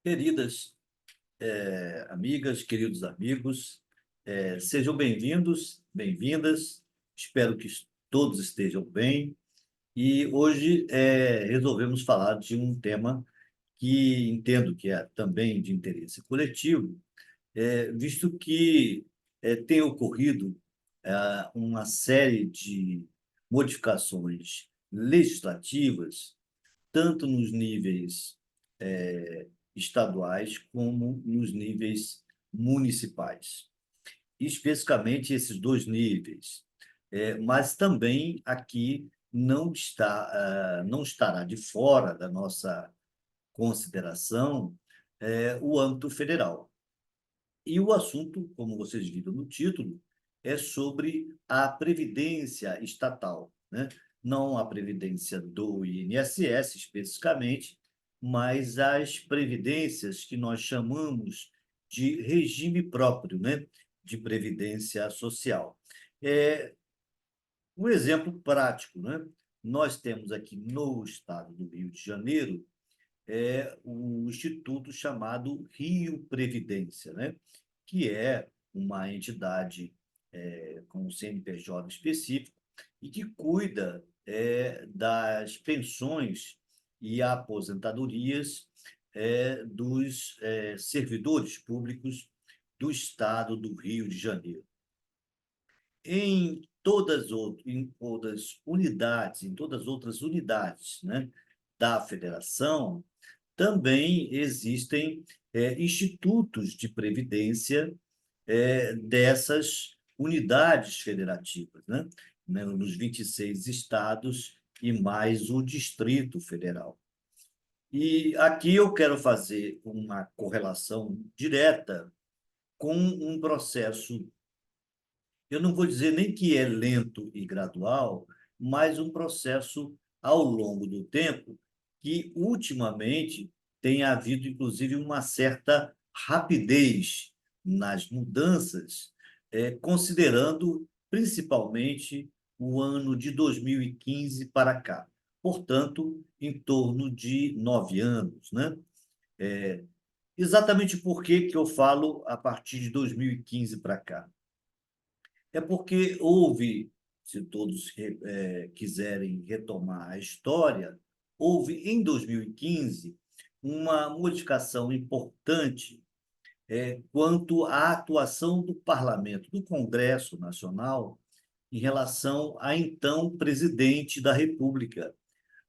Queridas amigas, queridos amigos, sejam bem-vindos, bem-vindas. Espero que todos estejam bem. E hoje resolvemos falar de um tema que entendo que é também de interesse coletivo, visto que tem ocorrido uma série de modificações legislativas tanto nos níveis estaduais como nos níveis municipais. Especificamente esses dois níveis. Mas também aqui não estará de fora da nossa consideração o âmbito federal. E o assunto, como vocês viram no título, é sobre a previdência estatal, né? Não a previdência do INSS especificamente, mas as previdências que nós chamamos de regime próprio, né? De previdência social. É, um exemplo prático, né? Nós temos aqui no estado do Rio de Janeiro o instituto chamado Rio Previdência, né? Que é uma entidade com um CNPJ específico e que cuida das pensões e aposentadorias dos servidores públicos do estado do Rio de Janeiro. Em todas unidades, em todas as outras unidades, né, da federação, também existem institutos de previdência dessas unidades federativas, né, nos 26 estados e mais o Distrito Federal. E aqui eu quero fazer uma correlação direta com um processo, eu não vou dizer nem que é lento e gradual, mas um processo ao longo do tempo que, ultimamente, tem havido, inclusive, uma certa rapidez nas mudanças, considerando principalmente o ano de 2015 para cá. Portanto, em torno de 9 anos, né? Exatamente por que eu falo a partir de 2015 para cá? É porque houve, se todos quiserem retomar a história, houve em 2015 uma modificação importante quanto à atuação do Parlamento, do Congresso Nacional, em relação à então presidente da República,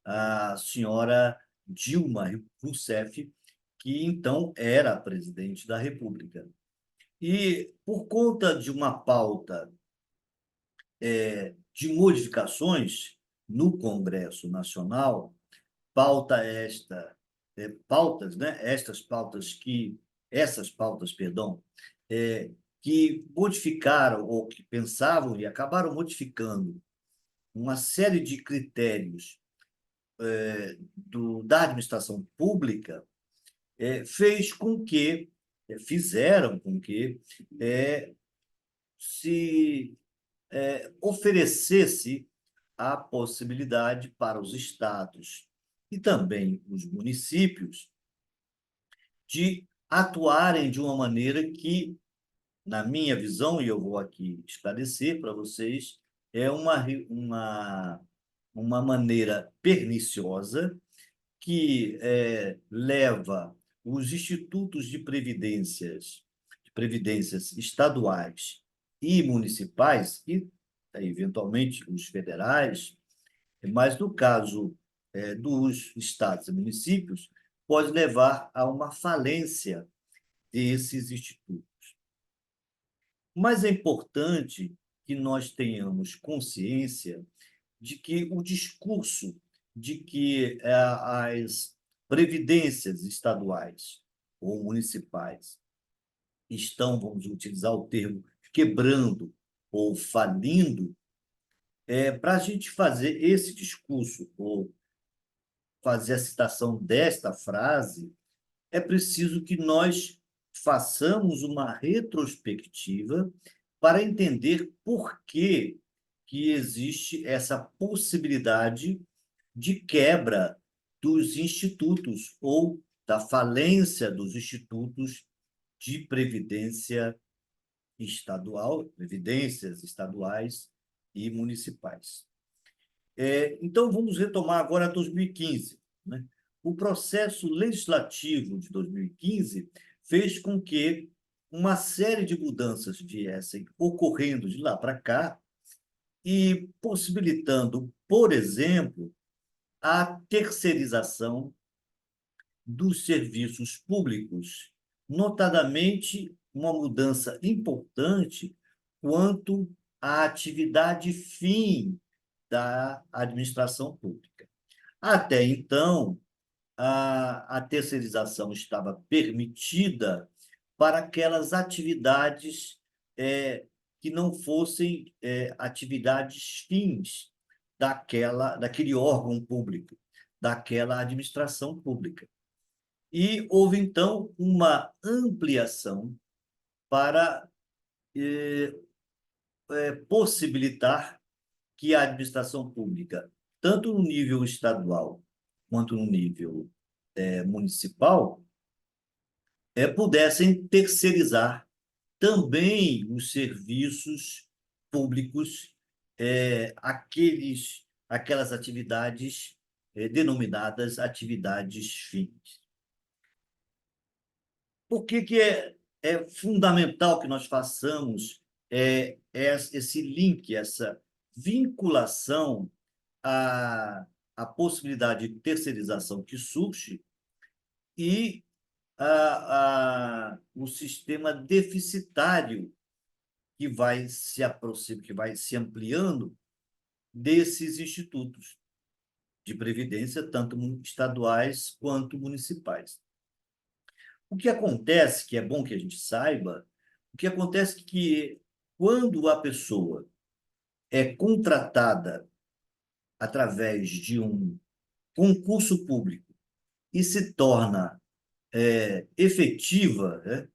a senhora Dilma Rousseff, que então era a presidente da República. E por conta de uma pauta de modificações no Congresso Nacional, pautas, né? Essas pautas, perdão, é, que modificaram ou que pensavam e acabaram modificando uma série de critérios da administração pública, fizeram com que se oferecesse a possibilidade para os estados e também os municípios de atuarem de uma maneira que, na minha visão, e eu vou aqui esclarecer para vocês, é uma maneira perniciosa que leva os institutos de previdências estaduais e municipais, e eventualmente os federais, mas no caso dos estados e municípios, pode levar a uma falência desses institutos. Mas é importante que nós tenhamos consciência de que o discurso de que as previdências estaduais ou municipais estão, vamos utilizar o termo, quebrando ou falindo, para a gente fazer esse discurso ou fazer a citação desta frase, é preciso que nós façamos uma retrospectiva para entender por que existe essa possibilidade de quebra dos institutos ou da falência dos institutos de previdência estadual, previdências estaduais e municipais. Então, vamos retomar agora 2015, né? O processo legislativo de 2015 fez com que uma série de mudanças viessem ocorrendo de lá para cá e possibilitando, por exemplo, a terceirização dos serviços públicos, notadamente uma mudança importante quanto à atividade fim da administração pública. Até então, a terceirização estava permitida para aquelas atividades que não fossem atividades fins daquele órgão público, daquela administração pública. E houve, então, uma ampliação para possibilitar que a administração pública, tanto no nível estadual quanto no nível municipal, pudessem terceirizar também os serviços públicos, aquelas atividades denominadas atividades fins. Por que é fundamental que nós façamos esse link, essa vinculação à possibilidade de terceirização que surge e o sistema deficitário que vai se aproximando, que vai se ampliando desses institutos de previdência, tanto estaduais quanto municipais. O que acontece, que é bom que a gente saiba, o que acontece é que quando a pessoa é contratada através de um concurso público e se torna efetiva, né,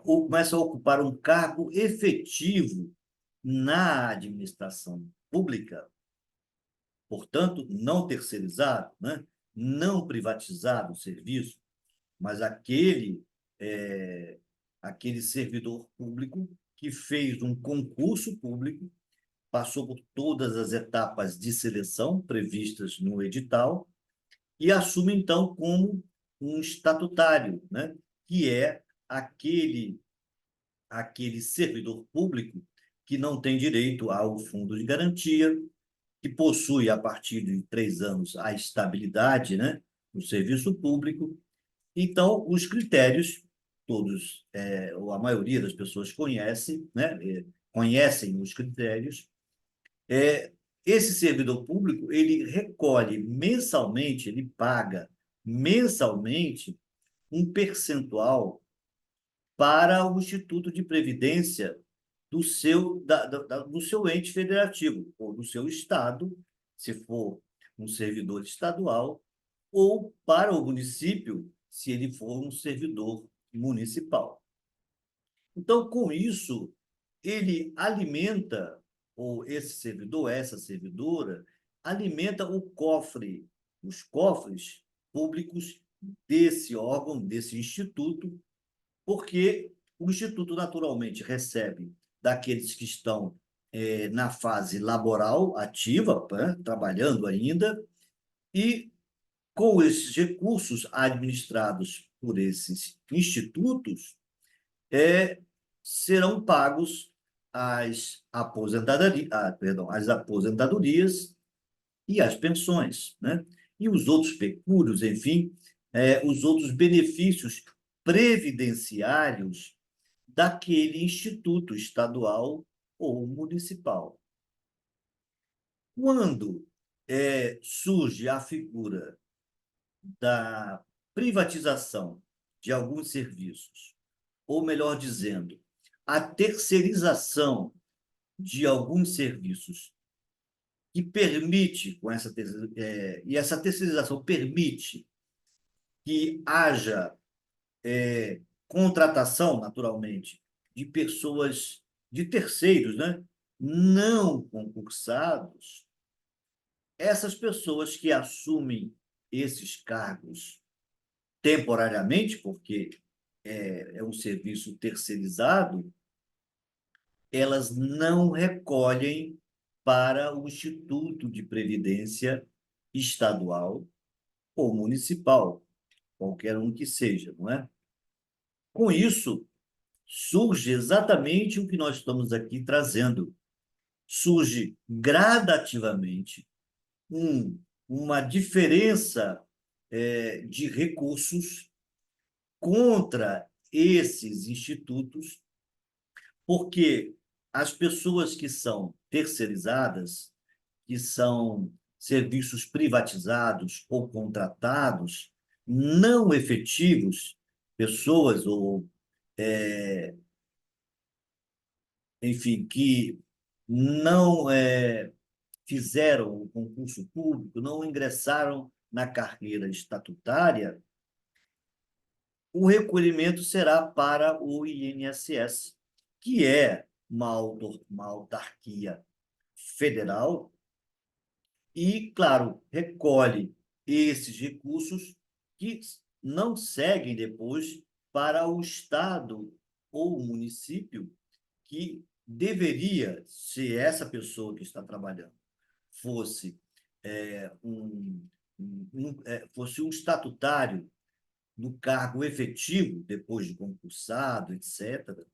começa a ocupar um cargo efetivo na administração pública, portanto, não terceirizado, né, não privatizado o serviço, mas aquele servidor público que fez um concurso público, passou por todas as etapas de seleção previstas no edital e assume, então, como um estatutário, né? Que é aquele servidor público que não tem direito ao fundo de garantia, que possui, a partir de 3 anos, a estabilidade, né, no serviço público. Então, os critérios, todos, ou a maioria das pessoas conhecem, né, conhecem os critérios. Esse servidor público, ele recolhe mensalmente, ele paga mensalmente um percentual para o Instituto de Previdência do seu ente federativo, ou do seu estado, se for um servidor estadual, ou para o município, se ele for um servidor municipal. Então, com isso, ele alimenta, ou esse servidor, essa servidora, alimenta os cofres públicos desse órgão, desse instituto, porque o instituto naturalmente recebe daqueles que estão na fase laboral ativa, né, trabalhando ainda, e com esses recursos administrados por esses institutos, serão pagos as aposentadorias e as pensões, né? E os outros pecúlios, enfim, os outros benefícios previdenciários daquele instituto estadual ou municipal. Quando surge a figura da privatização de alguns serviços, ou melhor dizendo, a terceirização de alguns serviços que permite, e essa terceirização permite que haja contratação, naturalmente, de pessoas, de terceiros, né, não concursados, essas pessoas que assumem esses cargos temporariamente, porque é um serviço terceirizado, elas não recolhem para o Instituto de Previdência Estadual ou municipal, qualquer um que seja, não é? Com isso, surge exatamente o que nós estamos aqui trazendo. Surge gradativamente uma diferença de recursos contra esses institutos, porque as pessoas que são terceirizadas, que são serviços privatizados ou contratados, não efetivos, pessoas ou, enfim, que não fizeram o concurso público, não ingressaram na carreira estatutária, o recolhimento será para o INSS, que é uma autarquia federal e, claro, recolhe esses recursos que não seguem depois para o estado ou o município que deveria, se essa pessoa que está trabalhando fosse fosse um estatutário no cargo efetivo, depois de concursado, etc.,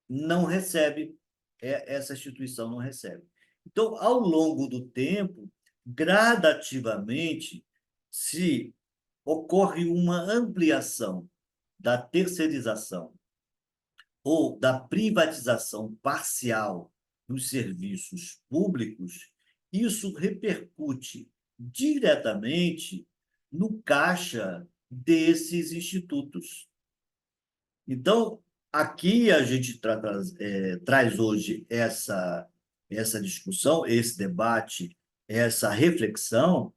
não recebe, essa instituição não recebe. Então, ao longo do tempo, gradativamente, se ocorre uma ampliação da terceirização ou da privatização parcial dos serviços públicos, isso repercute diretamente no caixa desses institutos. Então, aqui a gente traz hoje essa discussão, esse debate, essa reflexão,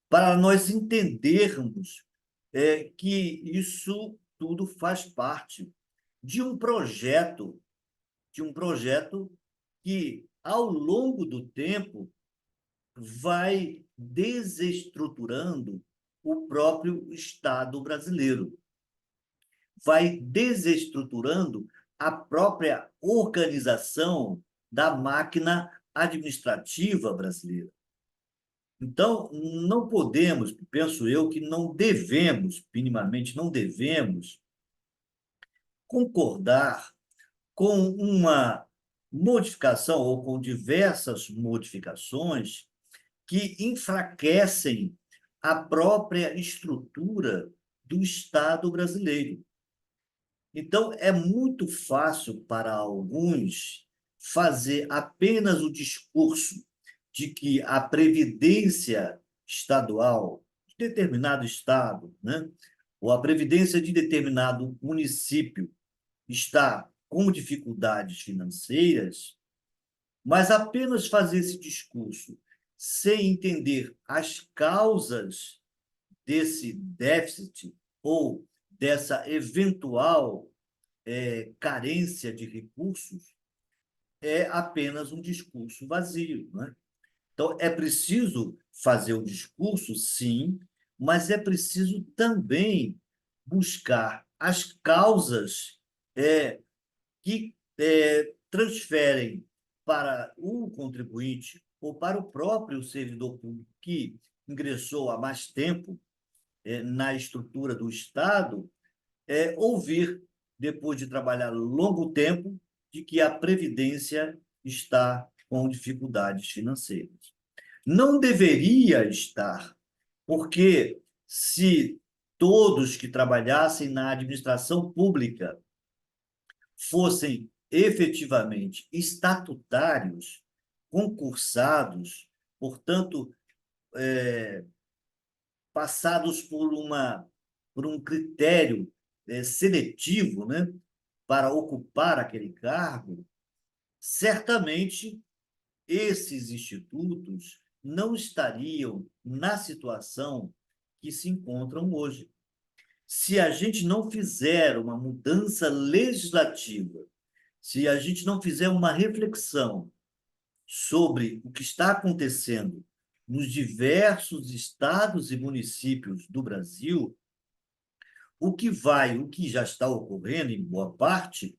para nós entendermos que isso tudo faz parte de de um projeto que, ao longo do tempo, vai desestruturando o próprio Estado brasileiro, vai desestruturando a própria organização da máquina administrativa brasileira. Então, não podemos, penso eu, que não devemos, minimamente não devemos, concordar com uma modificação ou com diversas modificações que enfraquecem a própria estrutura do Estado brasileiro. Então, é muito fácil para alguns fazer apenas o discurso de que a previdência estadual de determinado estado, né, ou a previdência de determinado município está com dificuldades financeiras, mas apenas fazer esse discurso sem entender as causas desse déficit ou dessa eventual carência de recursos é apenas um discurso vazio, né? Então, é preciso fazer o discurso, sim, mas é preciso também buscar as causas que transferem para o contribuinte ou para o próprio servidor público que ingressou há mais tempo na estrutura do Estado, ouvir, depois de trabalhar longo tempo, de que a Previdência está com dificuldades financeiras. Não deveria estar, porque se todos que trabalhassem na administração pública fossem efetivamente estatutários, concursados, portanto, passados por um critério seletivo, né, para ocupar aquele cargo, certamente esses institutos não estariam na situação que se encontram hoje. Se a gente não fizer uma mudança legislativa, se a gente não fizer uma reflexão sobre o que está acontecendo nos diversos estados e municípios do Brasil, o que já está ocorrendo em boa parte,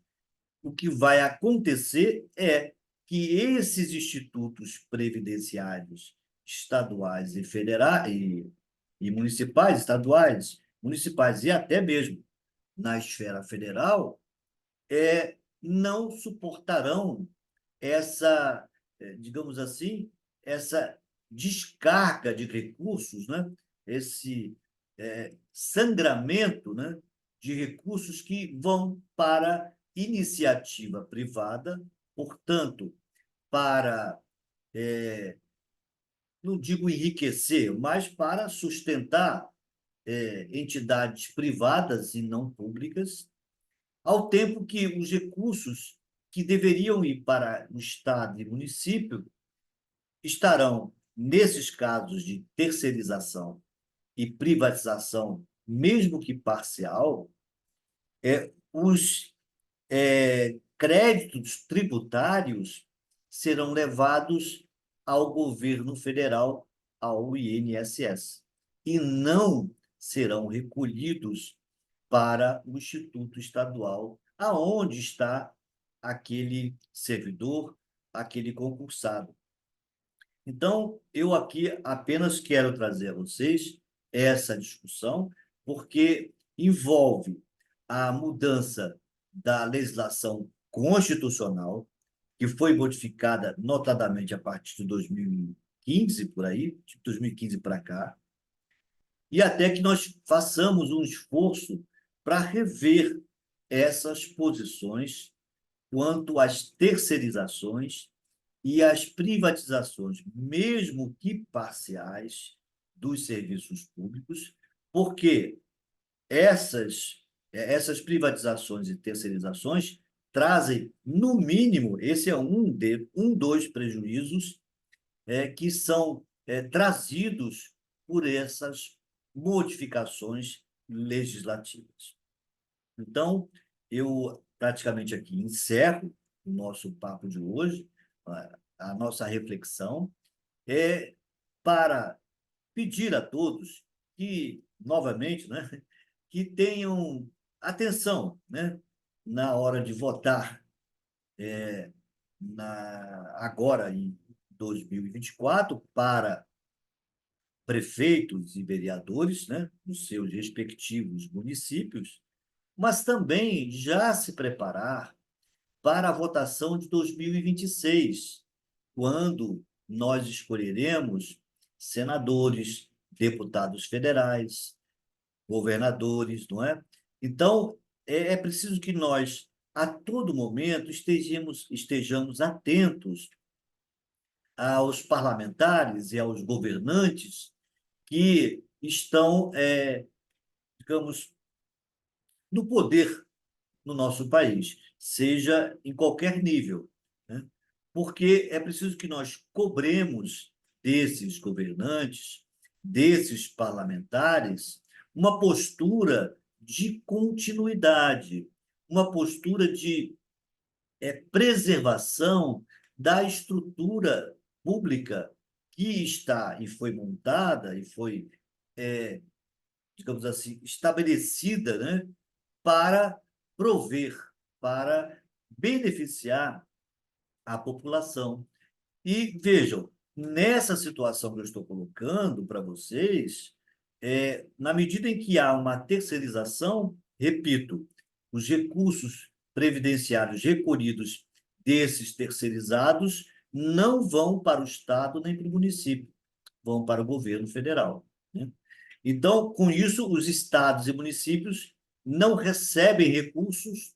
o que vai acontecer é que esses institutos previdenciários estaduais e federais e municipais, estaduais, municipais e até mesmo na esfera federal, não suportarão essa, digamos assim, essa descarga de recursos, né? Esse sangramento, né? De recursos que vão para iniciativa privada, portanto, para, não digo enriquecer, mas para sustentar entidades privadas e não públicas, ao tempo que os recursos que deveriam ir para o Estado e município estarão, nesses casos de terceirização e privatização, mesmo que parcial, os créditos tributários serão levados ao governo federal, ao INSS, e não serão recolhidos para o Instituto Estadual, aonde está aquele servidor, aquele concursado. Então, eu aqui apenas quero trazer a vocês essa discussão, porque envolve a mudança da legislação constitucional, que foi modificada notadamente a partir de 2015, por aí, de 2015 para cá, e até que nós façamos um esforço para rever essas posições quanto às terceirizações e às privatizações, mesmo que parciais, dos serviços públicos, porque essas privatizações e terceirizações trazem, no mínimo, esse é dos prejuízos que são trazidos por essas modificações legislativas. Então, eu praticamente aqui encerro o nosso papo de hoje, a nossa reflexão, para pedir a todos que, novamente, né, que tenham atenção, né, na hora de votar agora em 2024 para prefeitos e vereadores, né, nos seus respectivos municípios, mas também já se preparar para a votação de 2026, quando nós escolheremos senadores, deputados federais, governadores, não é? Então, é preciso que nós, a todo momento, estejamos atentos aos parlamentares e aos governantes que estão, digamos, no poder no nosso país, seja em qualquer nível, né? Porque é preciso que nós cobremos desses governantes, desses parlamentares, uma postura de continuidade, uma postura de preservação da estrutura pública que está e foi montada e foi, digamos assim, estabelecida, né, para prover, para beneficiar a população. E vejam, nessa situação que eu estou colocando para vocês, na medida em que há uma terceirização, repito, os recursos previdenciários recolhidos desses terceirizados não vão para o Estado nem para o município, vão para o governo federal, né? Então, com isso, os estados e municípios não recebem recursos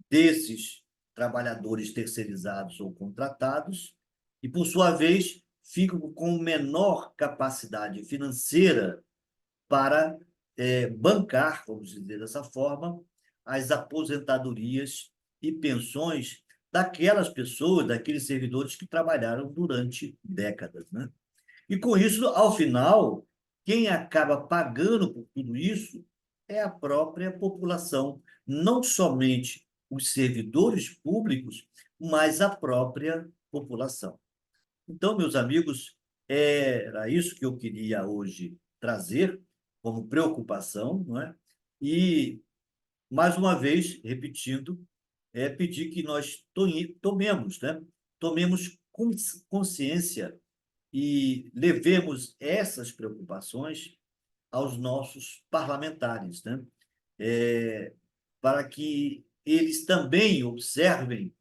desses trabalhadores terceirizados ou contratados e, por sua vez, ficam com menor capacidade financeira para bancar, vamos dizer dessa forma, as aposentadorias e pensões daquelas pessoas, daqueles servidores que trabalharam durante décadas, né? E com isso, ao final, quem acaba pagando por tudo isso é a própria população, não somente os servidores públicos, mas a própria população. Então, meus amigos, Era isso que eu queria hoje trazer como preocupação, não é? E, mais uma vez, repetindo, pedir que nós tomemos, né? Tomemos consciência e levemos essas preocupações aos nossos parlamentares, né? É, para que eles também observem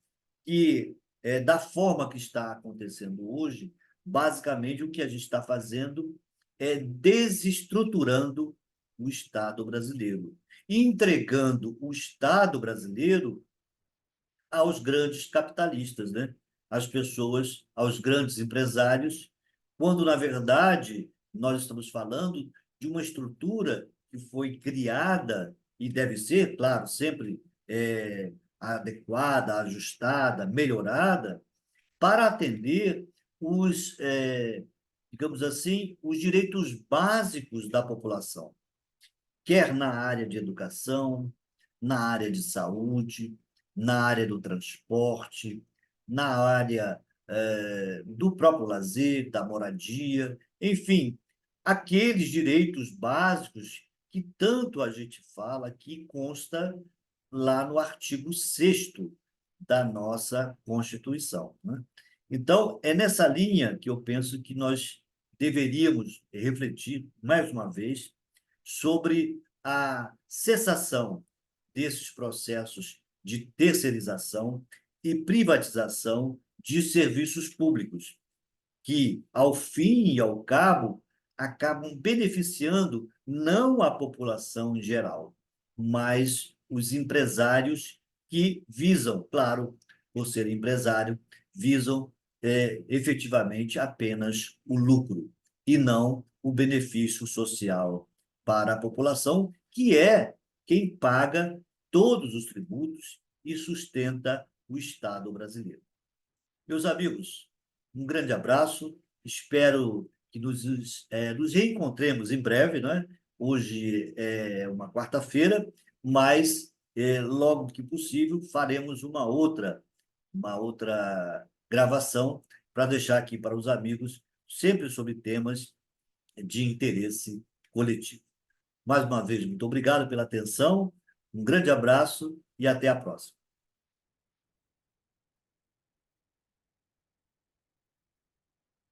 que, da forma que está acontecendo hoje, basicamente o que a gente está fazendo é desestruturando o Estado brasileiro, entregando o Estado brasileiro aos grandes capitalistas, né? Às pessoas, aos grandes empresários, quando, na verdade, nós estamos falando de uma estrutura que foi criada e deve ser, claro, sempre adequada, ajustada, melhorada, para atender digamos assim, os direitos básicos da população, quer na área de educação, na área de saúde, na área do transporte, na área do próprio lazer, da moradia, enfim, aqueles direitos básicos que tanto a gente fala, que consta lá no artigo 6º da nossa Constituição, né? Então, é nessa linha que eu penso que nós deveríamos refletir, mais uma vez, sobre a cessação desses processos de terceirização e privatização de serviços públicos, que, ao fim e ao cabo, acabam beneficiando não a população em geral, mas os empresários que visam, claro, por ser empresário, visam efetivamente apenas o lucro e não o benefício social para a população, que é quem paga todos os tributos e sustenta o Estado brasileiro. Meus amigos, um grande abraço. Espero que nos reencontremos em breve, né? Hoje é uma quarta-feira, mas logo que possível faremos uma outra gravação para deixar aqui para os amigos, sempre sobre temas de interesse coletivo. Mais uma vez, muito obrigado pela atenção, um grande abraço e até a próxima.